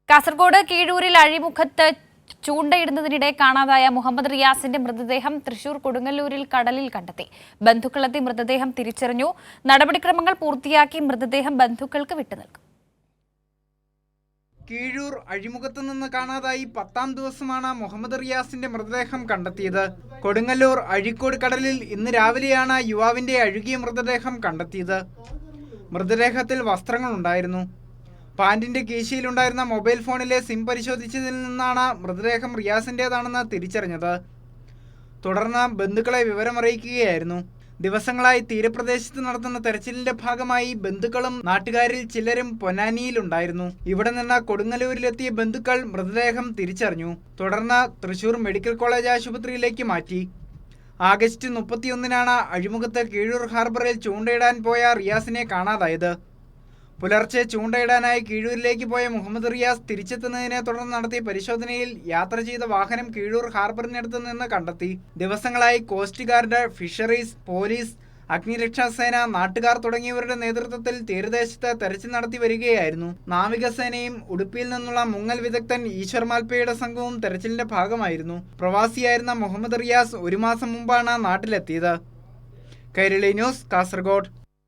കാസർഗോഡ് കീഴൂരിൽ അഴിമുഖത്ത് ചൂണ്ടയിടുന്നതിനിടെ കാണാതായ മുഹമ്മദ് റിയാസിന്റെ മൃതദേഹം തൃശൂർ കൊടുങ്ങല്ലൂരിൽ കടലിൽ കണ്ടെത്തി. ബന്ധുക്കളെത്തി മൃതദേഹം തിരിച്ചറിഞ്ഞു. നടപടിക്രമങ്ങൾ പൂർത്തിയാക്കി മൃതദേഹം ബന്ധുക്കൾക്ക് വിട്ടുനൽകും. കീഴൂർ അഴിമുഖത്ത് നിന്ന് കാണാതായി 10ാം ദിവസമാണ് മുഹമ്മദ് റിയാസിന്റെ മൃതദേഹം കണ്ടെത്തിയത്. കൊടുങ്ങല്ലൂർ അഴീക്കോട് കടലിൽ ഇന്ന് രാവിലെയാണ് യുവാവിന്റെ അഴുകിയ മൃതദേഹം കണ്ടെത്തിയത്. മൃതദേഹത്തിൽ വസ്ത്രങ്ങളുണ്ടായിരുന്നു. പാന്റിന്റെ കീശയിലുണ്ടായിരുന്ന മൊബൈൽ ഫോണിലെ സിം പരിശോധിച്ചതിൽ നിന്നാണ് മൃതദേഹം റിയാസിന്റേതാണെന്ന് തിരിച്ചറിഞ്ഞത്. തുടർന്ന് ബന്ധുക്കളെ വിവരമറിയിക്കുകയായിരുന്നു. ദിവസങ്ങളായി തീരപ്രദേശത്ത് നടത്തുന്ന തെരച്ചിലിന്റെ ഭാഗമായി ബന്ധുക്കളും നാട്ടുകാരിൽ ചിലരും പൊന്നാനിയിലുണ്ടായിരുന്നു. ഇവിടെ നിന്ന് കൊടുങ്ങല്ലൂരിലെത്തിയ ബന്ധുക്കൾ മൃതദേഹം തിരിച്ചറിഞ്ഞു. തുടർന്ന് തൃശൂർ മെഡിക്കൽ കോളേജ് ആശുപത്രിയിലേക്ക് മാറ്റി. ആഗസ്റ്റ് 31-നാണ് അഴിമുഖത്ത് കീഴൂർ ഹാർബറിൽ ചൂണ്ടയിടാൻ പോയ റിയാസിനെ കാണാതായത്. പുലർച്ചെ ചൂണ്ടയിടാനായി കീഴൂരിലേക്ക് പോയ മുഹമ്മദ് റിയാസ് തിരിച്ചെത്തുന്നതിനെ തുടർന്ന് നടത്തിയ പരിശോധനയിൽ യാത്ര ചെയ്ത വാഹനം കീഴൂർ ഹാർബറിനടുത്ത് നിന്ന് കണ്ടെത്തി. ദിവസങ്ങളായി കോസ്റ്റ് ഗാർഡ്, ഫിഷറീസ്, പോലീസ്, അഗ്നിരക്ഷാസേന, നാട്ടുകാർ തുടങ്ങിയവരുടെ നേതൃത്വത്തിൽ തീരദേശത്ത് തെരച്ചിൽ നടത്തി വരികയായിരുന്നു. നാവികസേനയും ഉടുപ്പിയിൽ നിന്നുള്ള മുങ്ങൽ വിദഗ്ധൻ ഈശ്വർ മാൽപ്പയുടെ സംഘവും തെരച്ചിലിന്റെ ഭാഗമായിരുന്നു. പ്രവാസിയായിരുന്ന മുഹമ്മദ് റിയാസ് 1 മാസം മുമ്പാണ് നാട്ടിലെത്തിയത്. കൈരളി ന്യൂസ്, കാസർഗോഡ്.